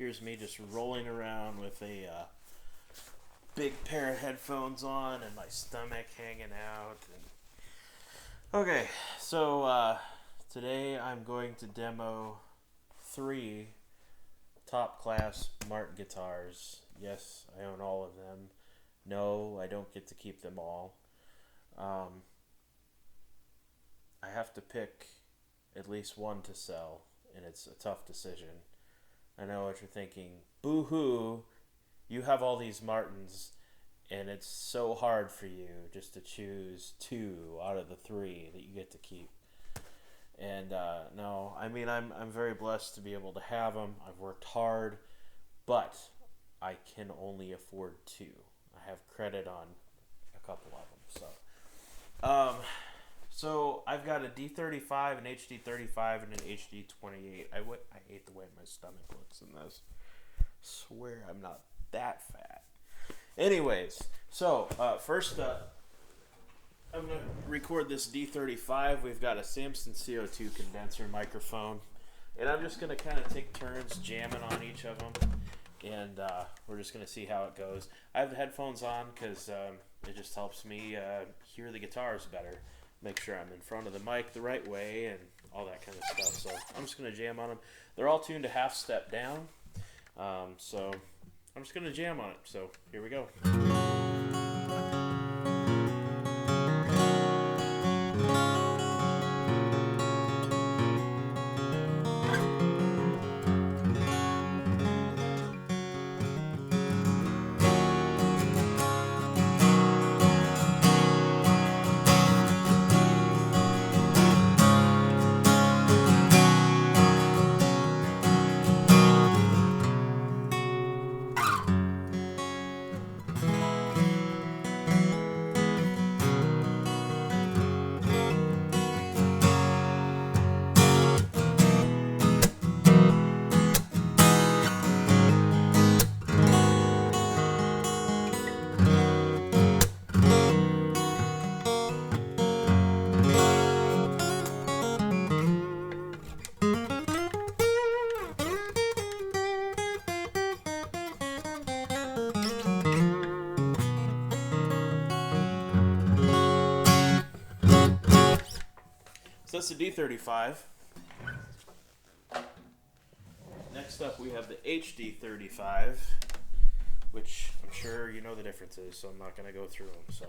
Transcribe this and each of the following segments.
Here's me just rolling around with a big pair of headphones on and my stomach hanging out. Okay, so today I'm going to demo 3 top-class Martin guitars. Yes, I own all of them. No, I don't get to keep them all. I have to pick at least one to sell, and it's a tough decision. I know what you're thinking. Boo-hoo, you have all these Martins, and it's so hard for you just to choose 2 out of the 3 that you get to keep. And no, I mean, I'm very blessed to be able to have them. I've worked hard, but I can only afford 2. I have credit on a couple of them. So I've got a D-35, an HD-35, and an HD-28. I hate the way my stomach looks in this. Swear I'm not that fat. Anyways, so first up, I'm going to record this D-35. We've got a Samson CO2 condenser microphone, and I'm just going to kind of take turns jamming on each of them, and we're just going to see how it goes. I have the headphones on because it just helps me hear the guitars better. Make sure I'm in front of the mic the right way and all that kind of stuff. So I'm just going to jam on them. They're all tuned to half step down. So I'm just going to jam on it. So here we go. So that's the D-35. Next up we have the HD-35, which I'm sure you know the differences, so I'm not going to go through them. So.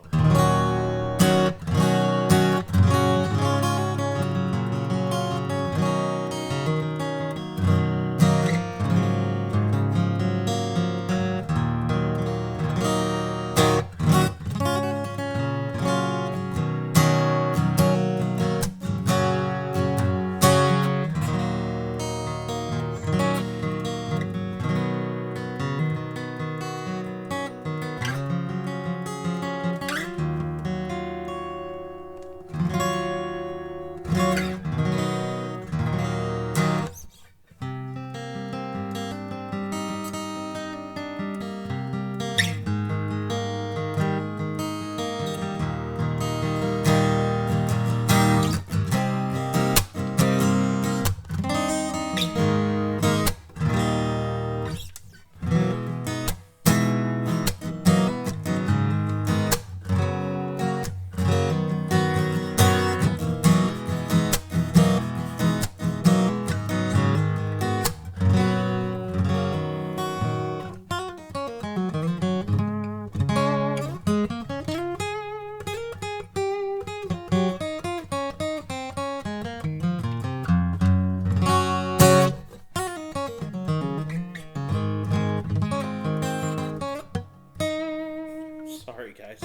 Sorry, guys.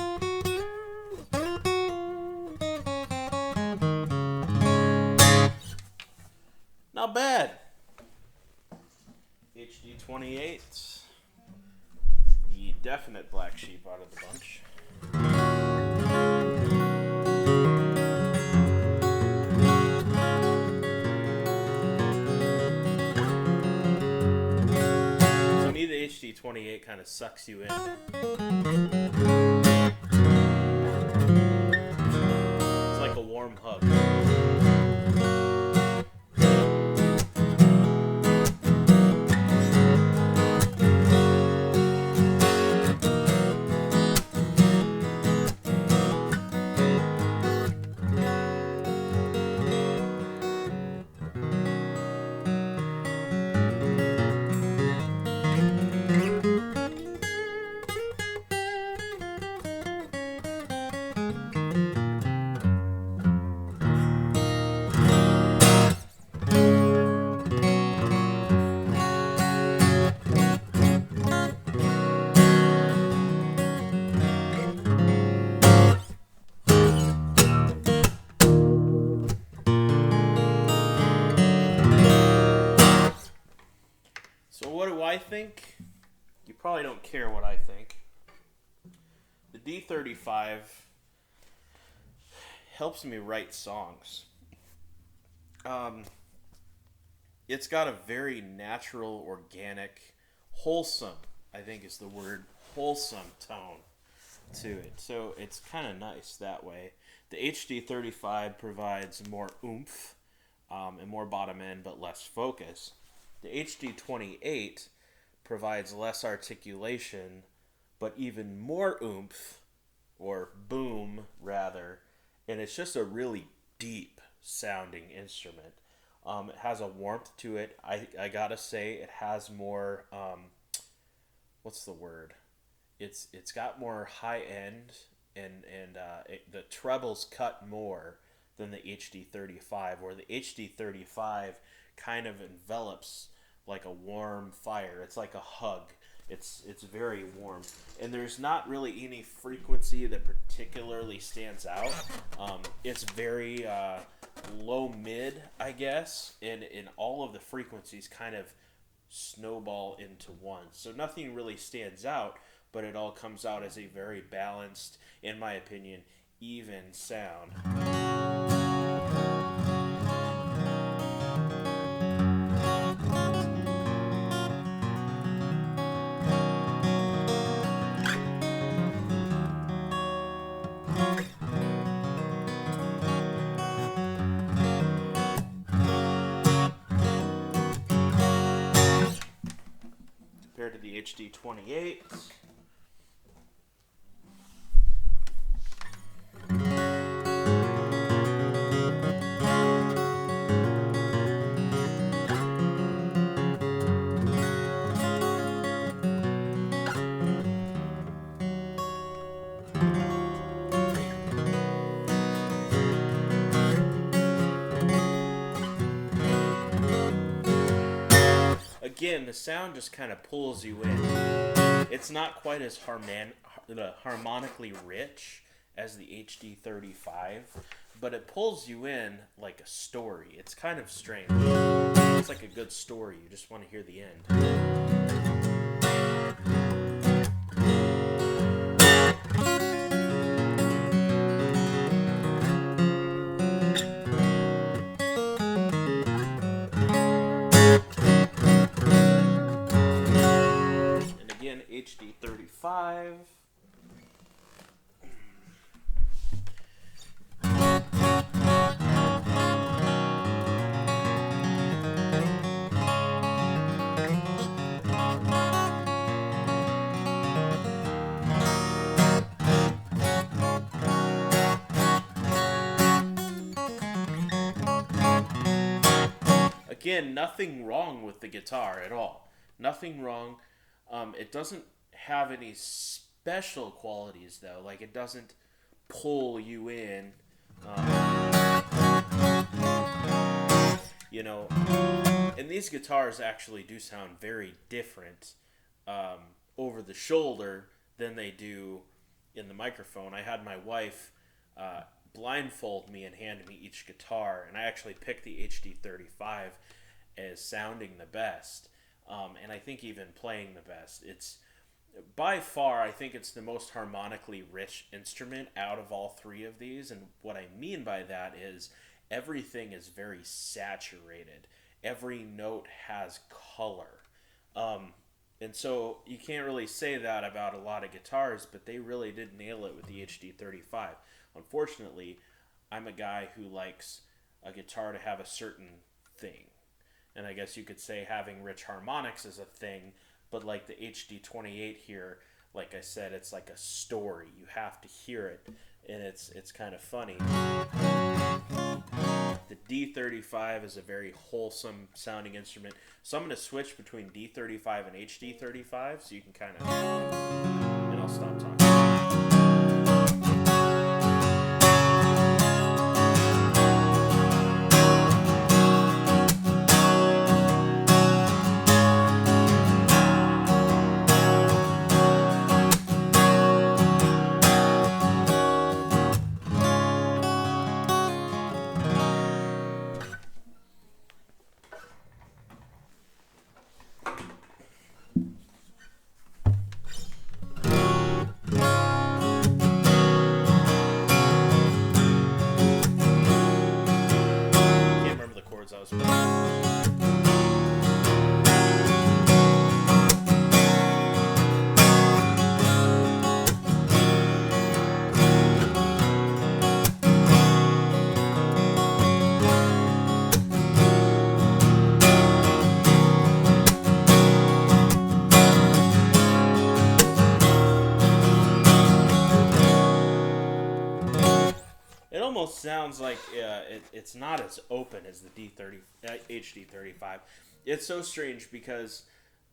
Not bad. HD-28, the definite black sheep out of the bunch. To me, the HD-28 kind of sucks you in. It's like a warm hug. I think? You probably don't care what I think. The D-35 helps me write songs. It's got a very natural, organic, wholesome, I think is the word, wholesome tone to it. So it's kind of nice that way. The HD-35 provides more oomph and more bottom end, but less focus. The HD-28 provides less articulation, but even more oomph, or boom, rather, and it's just a really deep sounding instrument. It has a warmth to it. I gotta say, it has more, what's the word? It's got more high end, and the trebles cut more than the HD-35, where the HD-35 kind of envelops like a warm fire. It's like a hug. It's very warm, and there's not really any frequency that particularly stands out. It's very low mid, I guess, and all of the frequencies kind of snowball into one. So nothing really stands out, but it all comes out as a very balanced, in my opinion, even sound. Compared to the HD-28. Again, the sound just kind of pulls you in. It's not quite as harmonically rich as the HD-35, but it pulls you in like a story. It's kind of strange. It's like a good story. You just want to hear the end. HD-35. Again, nothing wrong with the guitar at all. Nothing wrong. It doesn't have any special qualities though. Like, it doesn't pull you in. And these guitars actually do sound very different over the shoulder than they do in the microphone. I had my wife blindfold me and hand me each guitar, and I actually picked the HD-35 as sounding the best. And I think even playing the best. It's by far, I think it's the most harmonically rich instrument out of all three of these. And what I mean by that is everything is very saturated. Every note has color. And so you can't really say that about a lot of guitars, but they really did nail it with the HD-35. Unfortunately, I'm a guy who likes a guitar to have a certain thing. And I guess you could say having rich harmonics is a thing, but like the HD-28 here, like I said, it's like a story. You have to hear it, and it's kind of funny. The D-35 is a very wholesome sounding instrument. So I'm going to switch between D-35 and HD-35, so you can kind of, and I'll stop talking. chords I was playing. It almost sounds like it's not as open as the HD-35. It's so strange because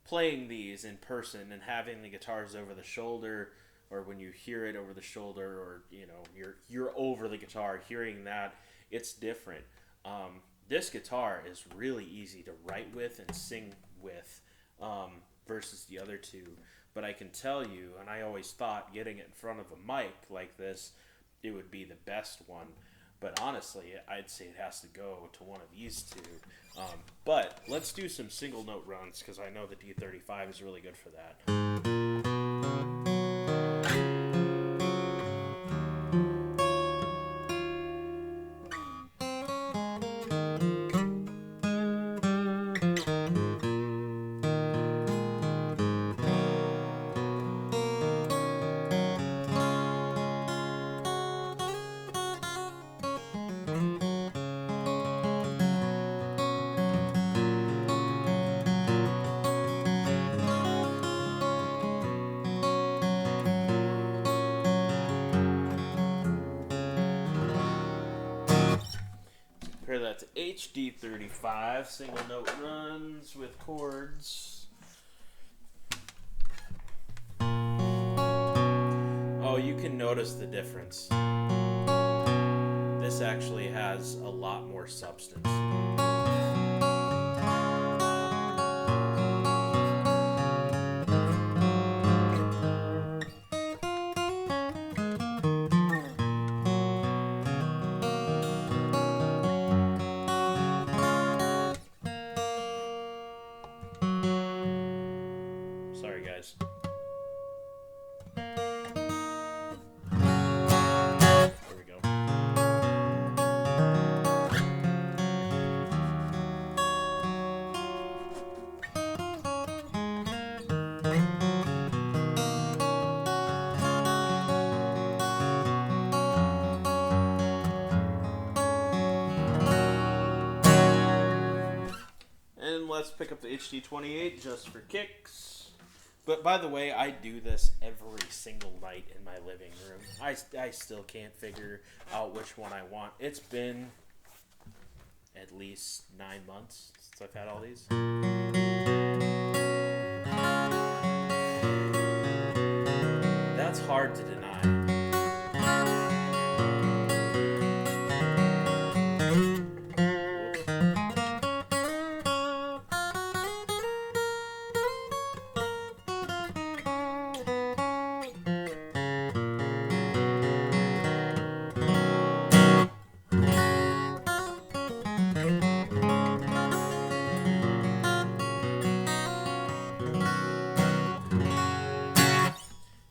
playing these in person and having the guitars over the shoulder, or when you hear it over the shoulder, or you're over the guitar hearing that, it's different. This guitar is really easy to write with and sing with versus the other two. But I can tell you, and I always thought getting it in front of a mic like this, it would be the best one. But honestly, I'd say it has to go to one of these two. But let's do some single note runs, because I know the D-35 is really good for that. Compare that to HD-35, single note runs with chords. Oh, you can notice the difference. This actually has a lot more substance. Sorry, guys. There we go. And let's pick up the HD-28 just for kicks. But by the way, I do this every single night in my living room. I still can't figure out which one I want. It's been at least 9 months since I've had all these. That's hard to deny.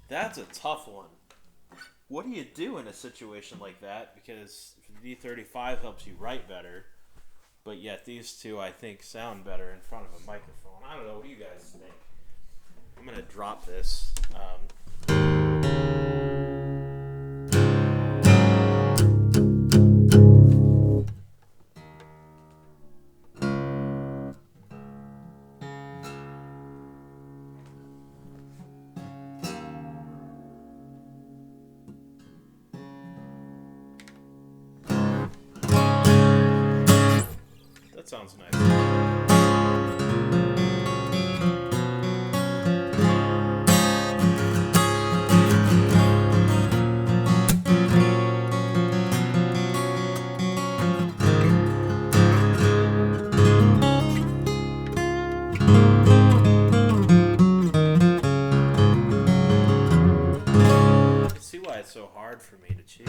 That's a tough one. What do you do in a situation like that? Because the D-35 helps you write better, but yet these two, I think, sound better in front of a microphone. I don't know. What do you guys think? I'm going to drop this. That sounds nice. I see why it's so hard for me to choose.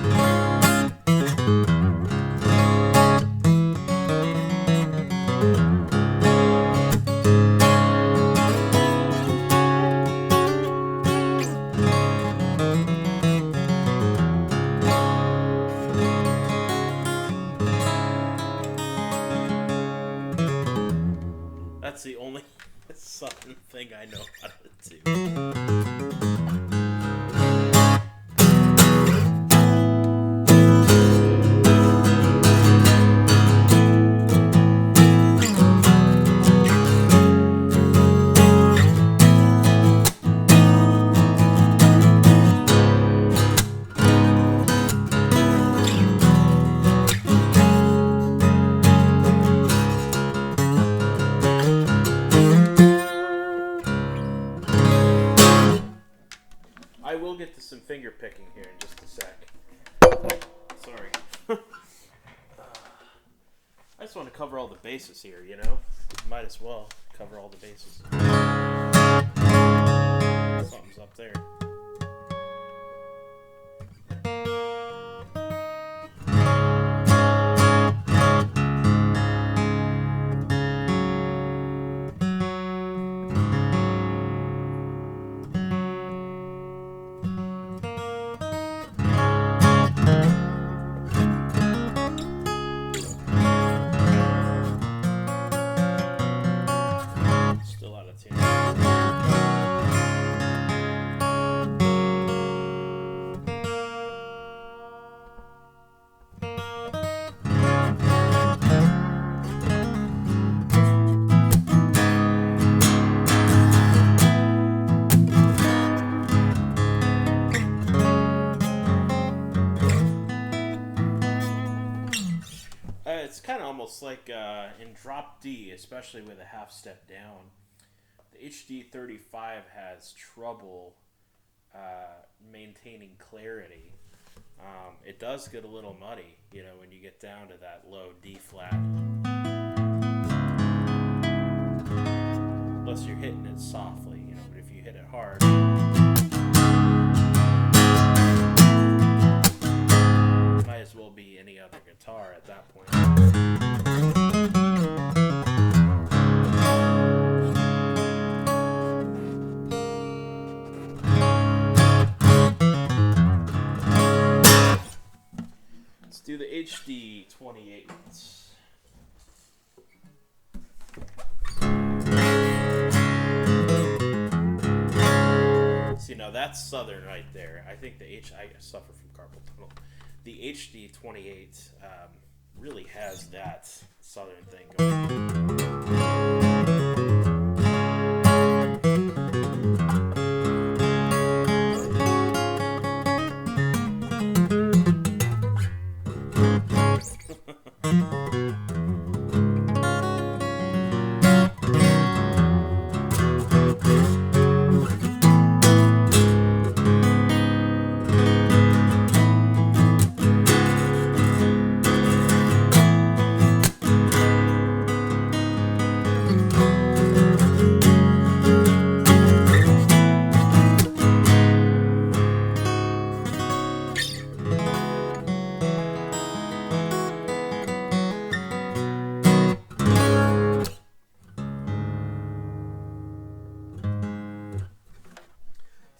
That's the only Southern thing I know how to do. I will get to some finger picking here in just a sec. Sorry. I just want to cover all the bases here, you know? Might as well cover all the bases. Something's up there. Still out of tune. It's kind of almost like in drop D, especially with a half step down. The HD-35 has trouble maintaining clarity. It does get a little muddy, you know, when you get down to that low D flat. Unless you're hitting it softly, you know, but if you hit it hard, it might as well be any other guitar at that point. Let's do the HD-28. See, now that's Southern right there. I think I suffer from carpal tunnel. The HD-28 really has that Southern thing going.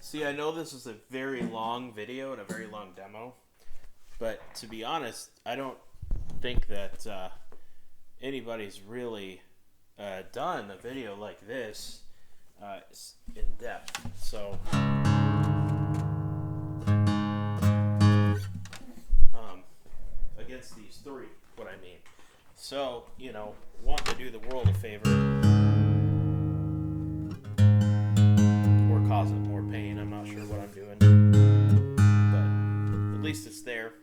See, I know this is a very long video and a very long demo, but to be honest, I don't think that anybody's really done a video like this in depth. So, against these three, what I mean. So, you know, want to do the world a favor, or cause it more pain. I'm not sure what I'm doing, but at least it's there.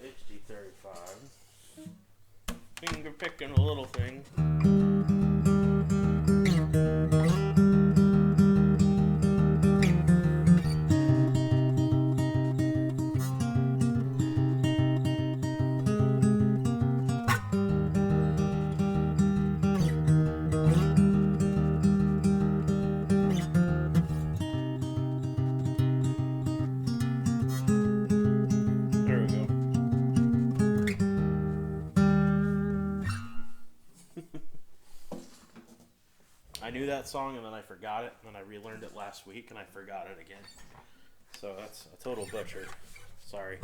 HD-35. Finger picking a little thing. that song and then I forgot it, and then I relearned it last week and I forgot it again. So that's a total butcher. Sorry.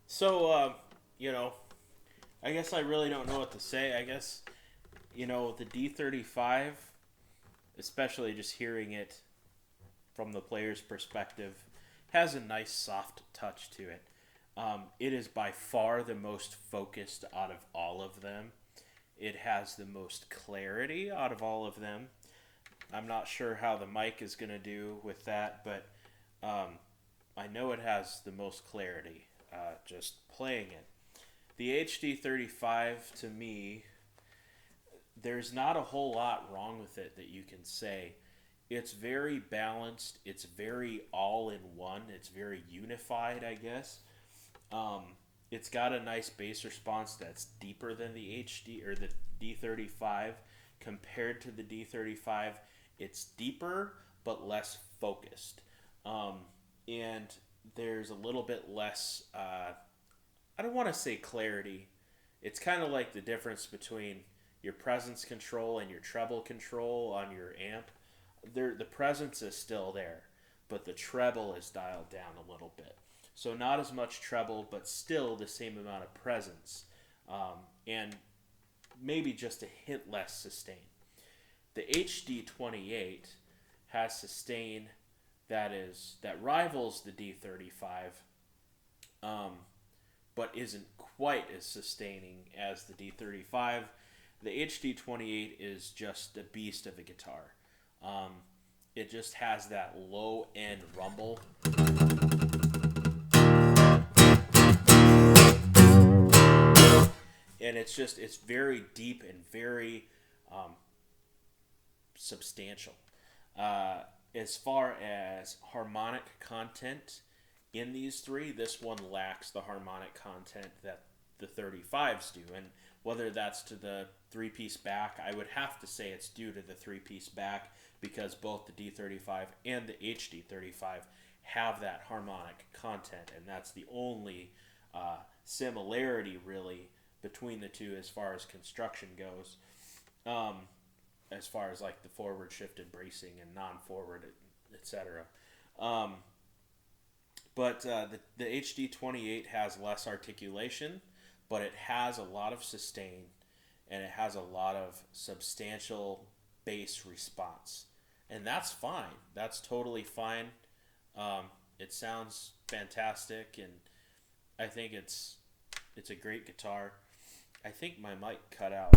So, I guess I really don't know what to say. I guess, the D-35, especially just hearing it from the player's perspective, has a nice soft touch to it. It is by far the most focused out of all of them. It has the most clarity out of all of them. I'm not sure how the mic is going to do with that, but I know it has the most clarity just playing it. The HD-35, to me, there's not a whole lot wrong with it that you can say. It's very balanced. It's very all-in-one. It's very unified, I guess. It's got a nice bass response that's deeper than the HD or the D-35. Compared to the D-35, it's deeper but less focused. And there's a little bit less, I don't want to say clarity. It's kind of like the difference between your presence control and your treble control on your amp. The presence is still there, but the treble is dialed down a little bit. So not as much treble, but still the same amount of presence. And maybe just a hint less sustain. The HD-28 has sustain that rivals the D-35, but isn't quite as sustaining as the D-35. The HD-28 is just a beast of a guitar. It just has that low end rumble. And it's very deep and very substantial. As far as harmonic content in these three, this one lacks the harmonic content that the 35s do. And whether that's to the three-piece back, I would have to say it's due to the three-piece back, because both the D-35 and the HD-35 have that harmonic content, and that's the only similarity really between the two as far as construction goes, as far as like the forward shifted bracing and non-forward, etc. But the HD-28 has less articulation, but it has a lot of sustain, and it has a lot of substantial bass response. And that's fine. That's totally fine. It sounds fantastic, and I think it's a great guitar. I think my mic cut out.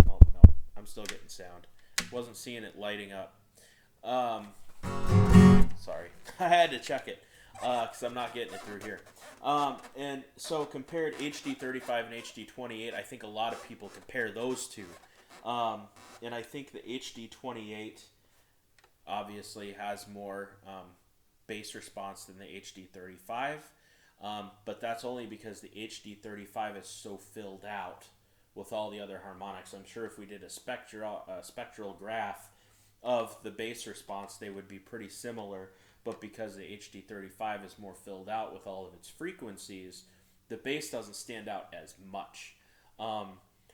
Oh, no. I'm still getting sound. Wasn't seeing it lighting up. Sorry. I had to check it because I'm not getting it through here. And so compared HD-35 and HD-28, I think a lot of people compare those two. And I think the HD-28 obviously has more bass response than the HD-35. But that's only because the HD-35 is so filled out with all the other harmonics. I'm sure if we did a spectral graph of the bass response, they would be pretty similar. But because the HD-35 is more filled out with all of its frequencies, the bass doesn't stand out as much.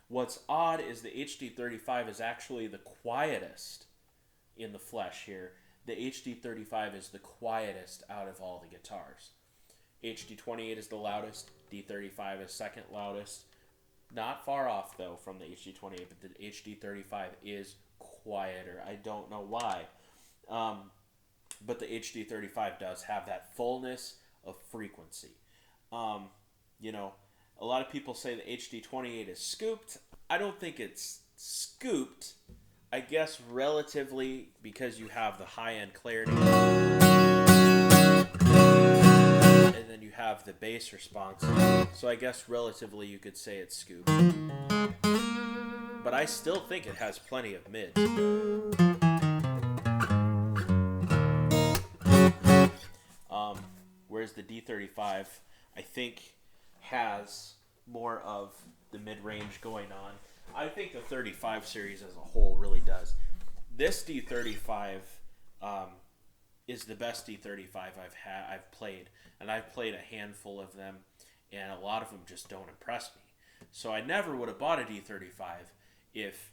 What's odd is the HD-35 is actually the quietest in the flesh here. The HD-35 is the quietest out of all the guitars. HD-28 is the loudest. D-35 is second loudest. Not far off, though, from the HD-28, but the HD-35 is quieter. I don't know why. But the HD-35 does have that fullness of frequency. A lot of people say the HD-28 is scooped. I don't think it's scooped. I guess relatively, because you have the high-end clarity. And then you have the bass response. So I guess relatively you could say it's scooped. But I still think it has plenty of mids. whereas the D-35, I think, has more of the mid-range going on. I think the 35 series as a whole really does. This D-35 is the best D-35 I've played, and I've played a handful of them, and a lot of them just don't impress me. So I never would have bought a D-35 if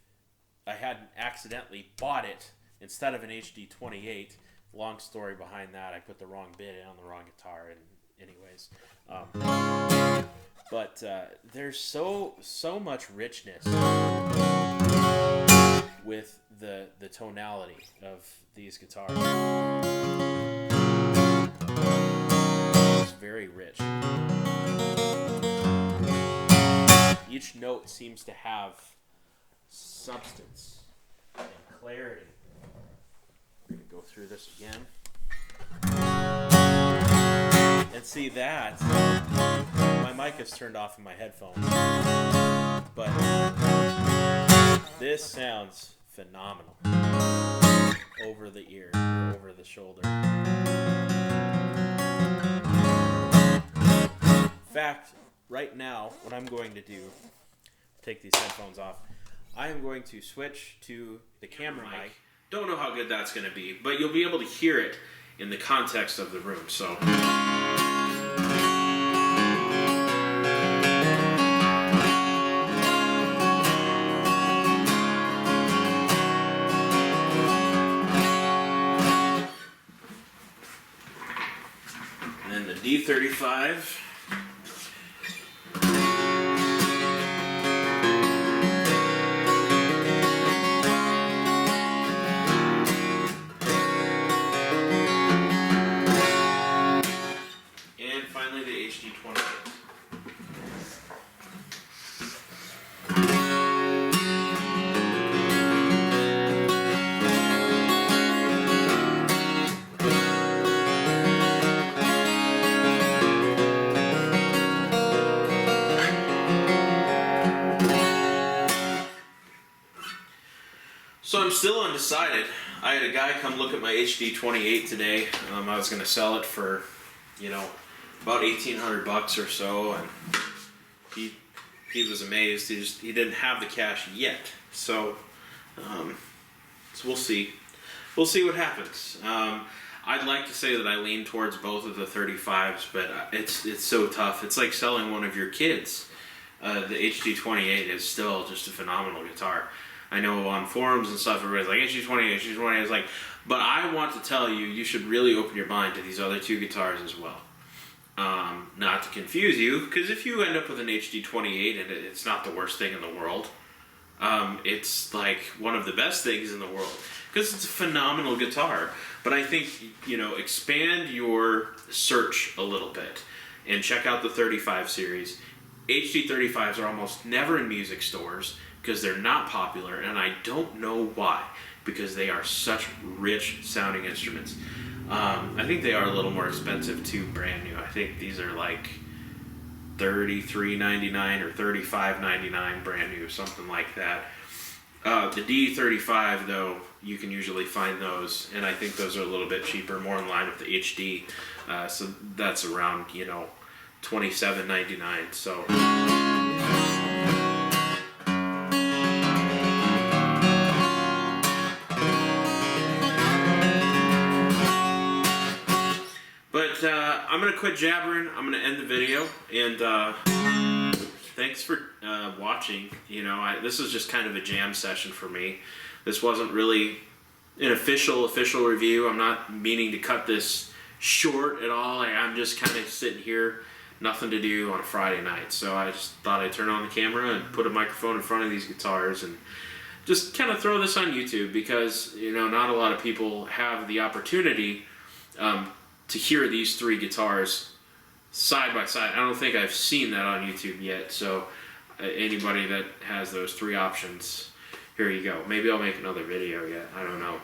I hadn't accidentally bought it instead of an HD-28. Long story behind that. I put the wrong bit in on the wrong guitar, and anyways. But there's so much richness with the tonality of these guitars. It's very rich. Each note seems to have substance and clarity. We're going to go through this again. And see that my mic is turned off in my headphones, but this sounds phenomenal over the ear, over the shoulder. In fact, right now, what I'm going to do, take these headphones off, I am going to switch to the camera mic. Don't know how good that's going to be, but you'll be able to hear it in the context of the room, so... And then the D-35. And finally the HD-28. So I'm still undecided. I had a guy come look at my HD-28 today. I was going to sell it for, about $1,800 or so, and he was amazed. He didn't have the cash yet. So we'll see. We'll see what happens. I'd like to say that I lean towards both of the 35s, but it's so tough. It's like selling one of your kids. The HD-28 is still just a phenomenal guitar. I know on forums and stuff, everybody's like, HD-28, HD-28. It's like, but I want to tell you, you should really open your mind to these other two guitars as well. Not to confuse you, because if you end up with an HD-28 and it's not the worst thing in the world, it's like one of the best things in the world, because it's a phenomenal guitar. But I think, expand your search a little bit and check out the 35 series. HD-35s are almost never in music stores, because they're not popular, and I don't know why, because they are such rich sounding instruments. I think they are a little more expensive too, brand new. I think these are like $33.99 or $35.99 brand new, something like that. The D-35 though, you can usually find those, and I think those are a little bit cheaper, more in line with the HD. So that's around $27.99. So. But I'm going to quit jabbering. I'm going to end the video. And thanks for watching. This was just kind of a jam session for me. This wasn't really an official review. I'm not meaning to cut this short at all. I'm just kind of sitting here, nothing to do on a Friday night. So I just thought I'd turn on the camera and put a microphone in front of these guitars and just kind of throw this on YouTube, because not a lot of people have the opportunity to hear these three guitars side by side. I don't think I've seen that on YouTube yet, so anybody that has those three options, here you go. Maybe I'll make another video yet, I don't know.